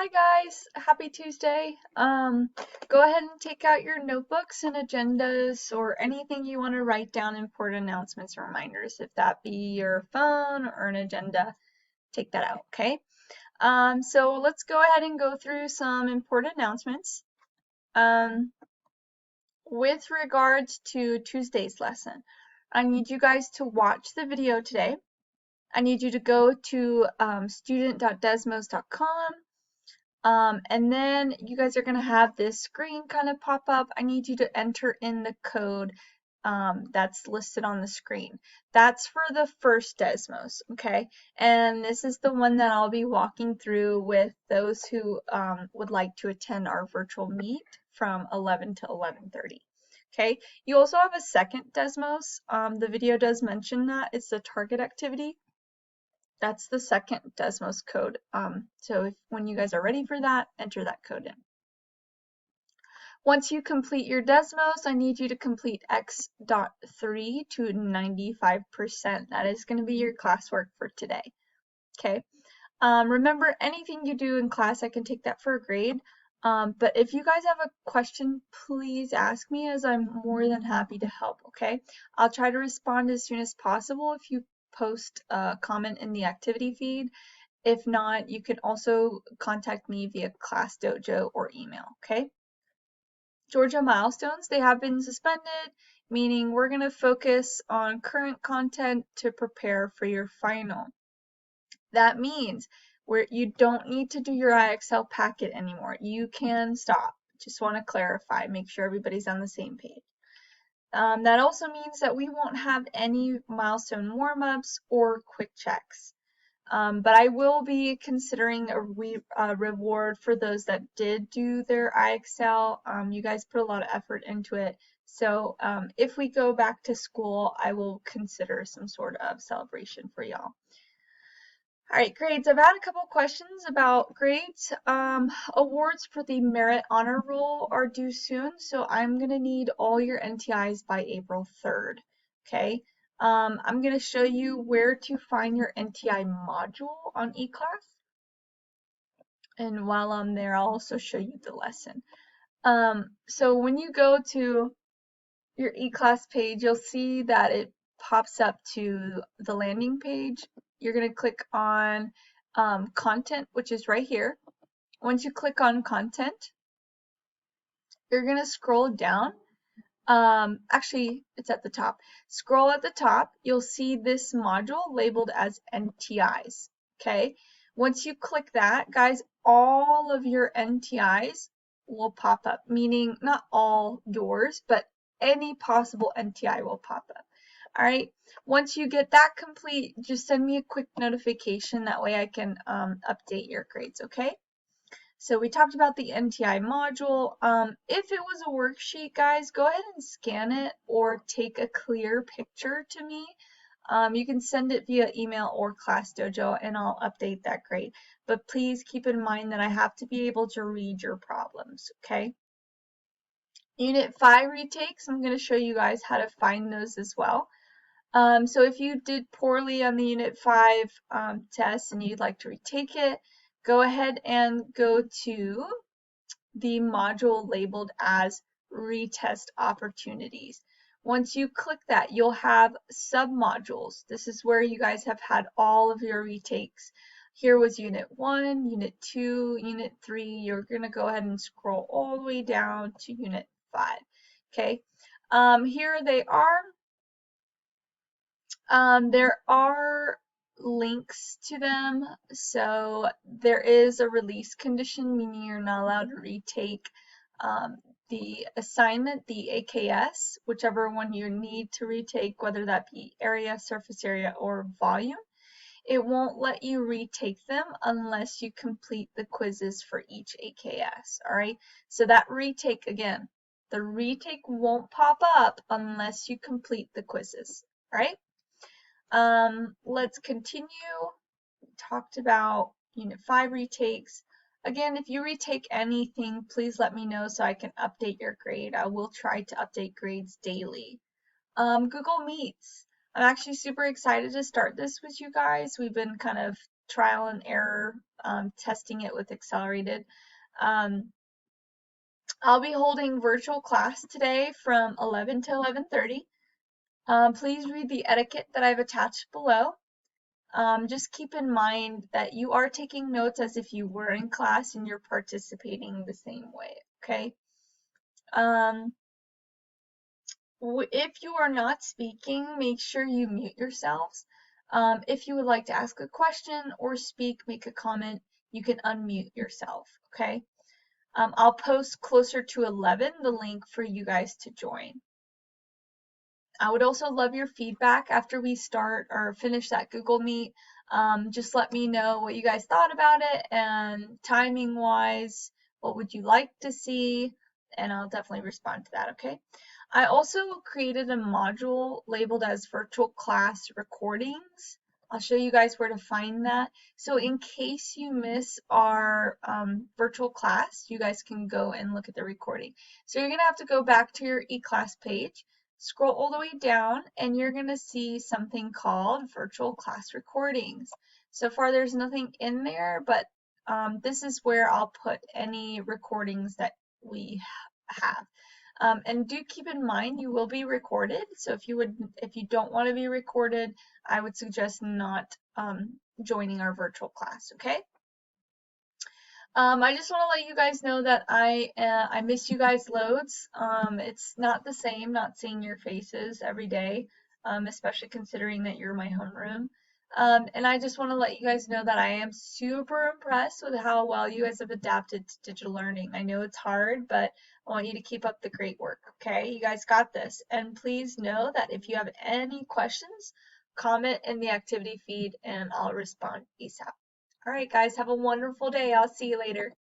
Hi guys, happy Tuesday. Go ahead and take out your notebooks and agendas or anything you want to write down important announcements or reminders. If that be your phone or an agenda, take that out, okay? So let's go ahead and go through some important announcements. With regards to Tuesday's lesson, I need you guys to watch the video today. I need you to go to student.desmos.com. And then you guys are going to have this screen kind of pop up. I need you to enter in the code that's listed on the screen. That's for the first Desmos, okay? And this is the one that I'll be walking through with those who would like to attend our virtual meet from 11 to 11:30. Okay, you also have a second Desmos. The video does mention that it's the target activity. That's the second Desmos code. So when you guys are ready for that, enter that code in. Once you complete your Desmos, I need you to complete X.3 to 95%. That is going to be your classwork for today. Okay. Remember, anything you do in class, I can take that for a grade. But if you guys have a question, please ask me, as I'm more than happy to help, okay? I'll try to respond as soon as possible if you post a comment in the activity feed. If not, you can also contact me via Class Dojo or email, okay? Georgia milestones, they have been suspended, meaning we're going to focus on current content to prepare for your final. That means you don't need to do your IXL packet anymore. You can stop. Just want to clarify, make sure everybody's on the same page. That also means that we won't have any milestone warm-ups or quick checks. But I will be considering a reward for those that did do their IXL. You guys put a lot of effort into it. So if we go back to school, I will consider some sort of celebration for y'all. All right, grades. I've had a couple questions about grades. Awards for the Merit Honor Roll are due soon, so I'm going to need all your NTIs by April 3rd. Okay. I'm going to show you where to find your NTI module on eClass. And while I'm there, I'll also show you the lesson. So when you go to your eClass page, you'll see that it pops up to the landing page. You're going to click on content, which is right here. Once you click on content, you're going to scroll down. Actually, it's at the top. Scroll at the top, you'll see this module labeled as NTIs. Okay. Once you click that, guys, all of your NTIs will pop up, meaning not all yours, but any possible NTI will pop up. All right. Once you get that complete, just send me a quick notification. That way I can update your grades, okay? So we talked about the NTI module. If it was a worksheet, guys, go ahead and scan it or take a clear picture to me. You can send it via email or Class Dojo and I'll update that grade. But please keep in mind that I have to be able to read your problems, okay? Unit 5 retakes, I'm going to show you guys how to find those as well. So if you did poorly on the Unit 5 test and you'd like to retake it, go ahead and go to the module labeled as retest opportunities. Once you click that, you'll have submodules. This is where you guys have had all of your retakes. Here was Unit 1, Unit 2, Unit 3. You're going to go ahead and scroll all the way down to Unit 5. Okay, here they are. There are links to them. So there is a release condition, meaning you're not allowed to retake the assignment, the AKS, whichever one you need to retake, whether that be area, surface area, or volume. It won't let you retake them unless you complete the quizzes for each AKS, all right? So that retake, again, the retake won't pop up unless you complete the quizzes, all right? Let's continue. We talked about Unit 5 retakes. Again, if you retake anything, please let me know so I can update your grade. I will try to update grades daily. Google Meets. I'm actually super excited to start this with you guys. We've been kind of trial and error testing it with Accelerated. I'll be holding virtual class today from 11 to 11:30. Please read the etiquette that I've attached below. Just keep in mind that you are taking notes as if you were in class and you're participating the same way, okay? If you are not speaking, make sure you mute yourselves. If you would like to ask a question or speak, make a comment, you can unmute yourself, okay? I'll post closer to 11 the link for you guys to join. I would also love your feedback after we start or finish that Google Meet. Just let me know what you guys thought about it, and timing wise, what would you like to see, and I'll definitely respond to that, okay? I also created a module labeled as virtual class recordings. I'll show you guys where to find that. So in case you miss our virtual class, you guys can go and look at the recording. So you're gonna have to go back to your eClass page, scroll all the way down, and you're gonna see something called virtual class recordings. So far there's nothing in there, but this is where I'll put any recordings that we have. And do keep in mind you will be recorded. So if you don't want to be recorded, I would suggest not joining our virtual class, okay? I just want to let you guys know that I miss you guys loads. It's not the same not seeing your faces every day, especially considering that you're my homeroom. And I just want to let you guys know that I am super impressed with how well you guys have adapted to digital learning. I know it's hard, but I want you to keep up the great work, okay? You guys got this. And please know that if you have any questions, comment in the activity feed and I'll respond ASAP. All right, guys, have a wonderful day. I'll see you later.